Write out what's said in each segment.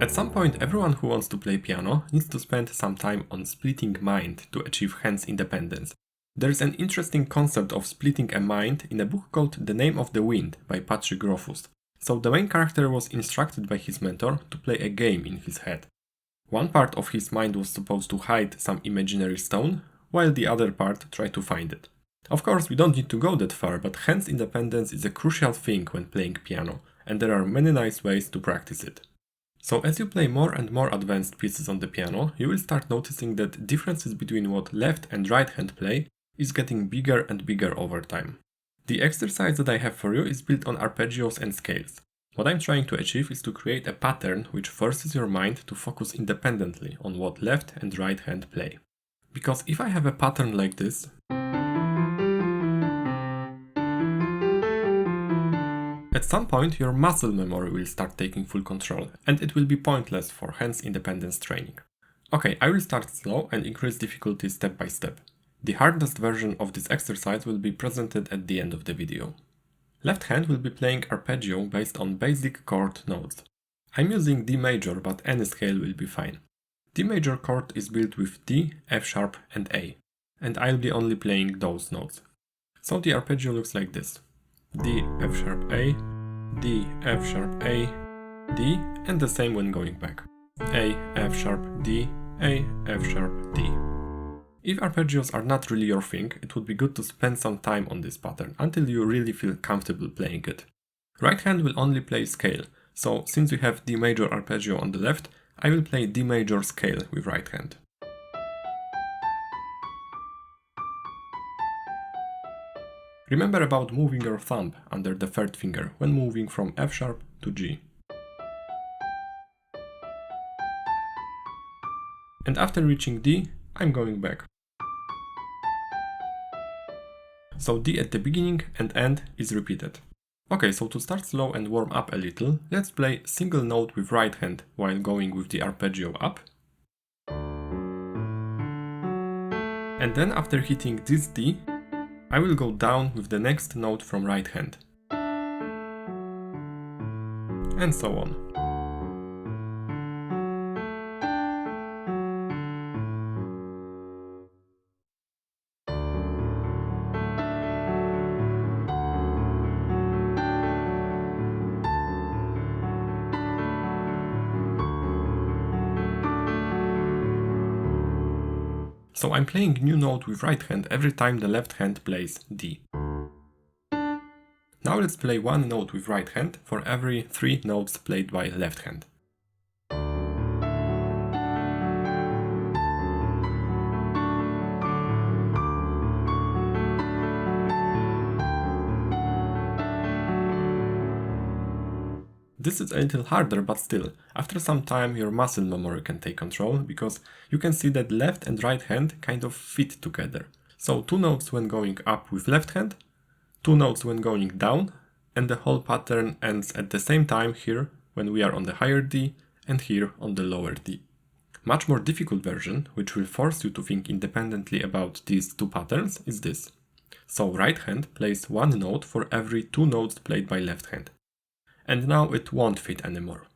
At some point, everyone who wants to play piano needs to spend some time on splitting mind to achieve hands independence. There's an interesting concept of splitting a mind in a book called The Name of the Wind by Patrick Rothfuss. So the main character was instructed by his mentor to play a game in his head. One part of his mind was supposed to hide some imaginary stone, while the other part tried to find it. Of course, we don't need to go that far, but hands independence is a crucial thing when playing piano, and there are many nice ways to practice it. So as you play more and more advanced pieces on the piano, you will start noticing that differences between what left and right hand play is getting bigger and bigger over time. The exercise that I have for you is built on arpeggios and scales. What I'm trying to achieve is to create a pattern which forces your mind to focus independently on what left and right hand play. Because if I have a pattern like this, at some point your muscle memory will start taking full control, and it will be pointless for hands independence training. Okay, I will start slow and increase difficulty step by step. The hardest version of this exercise will be presented at the end of the video. Left hand will be playing arpeggio based on basic chord notes. I'm using D major, but any scale will be fine. D major chord is built with D, F sharp and A, and I'll be only playing those notes. So the arpeggio looks like this. D, F sharp A, D, F sharp A, D, and the same when going back. A, F sharp, D, A, F sharp, D. If arpeggios are not really your thing, it would be good to spend some time on this pattern until you really feel comfortable playing it. Right hand will only play scale, so since we have D major arpeggio on the left, I will play D major scale with right hand. Remember about moving your thumb under the third finger when moving from F sharp to G. And after reaching D, I'm going back. So D at the beginning and end is repeated. Okay, so to start slow and warm up a little, let's play single note with right hand while going with the arpeggio up. And then after hitting this D, I will go down with the next note from right hand. And so on. So I'm playing new note with right hand every time the left hand plays D. Now let's play one note with right hand for every 3 notes played by left hand. This is a little harder, but still, after some time your muscle memory can take control, because you can see that left and right hand kind of fit together. So 2 notes when going up with left hand, 2 notes when going down, and the whole pattern ends at the same time here when we are on the higher D and here on the lower D. Much more difficult version, which will force you to think independently about these 2 patterns, is this. So right hand plays 1 note for every 2 notes played by left hand. And now it won't fit anymore.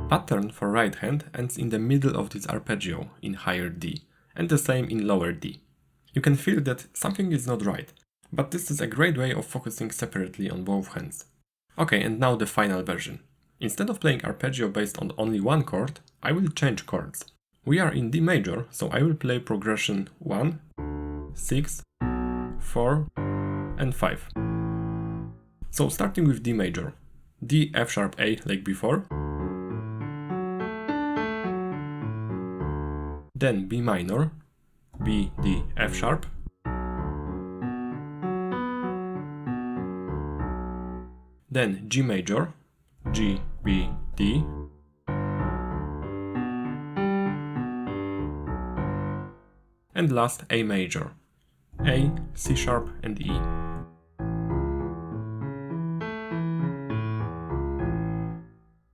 Pattern for right hand ends in the middle of this arpeggio in higher D, and the same in lower D. You can feel that something is not right, but this is a great way of focusing separately on both hands. Okay, and now the final version. Instead of playing arpeggio based on only one chord, I will change chords. We are in D major, so I will play progression 1, 6, 4, and 5. So starting with D major, D, F sharp, A like before, then B minor, B, D, F sharp, then G major, G, B, D, and last A major, A, C sharp and E.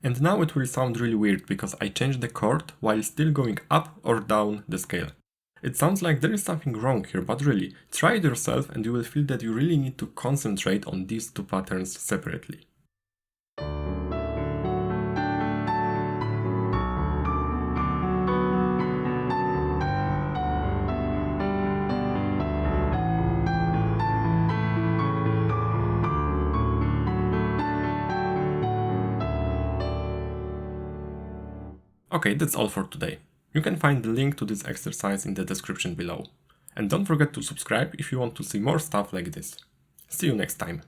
And now it will sound really weird because I changed the chord while still going up or down the scale. It sounds like there is something wrong here, but really, try it yourself and you will feel that you really need to concentrate on these two patterns separately. Okay, that's all for today. You can find the link to this exercise in the description below. And don't forget to subscribe if you want to see more stuff like this. See you next time.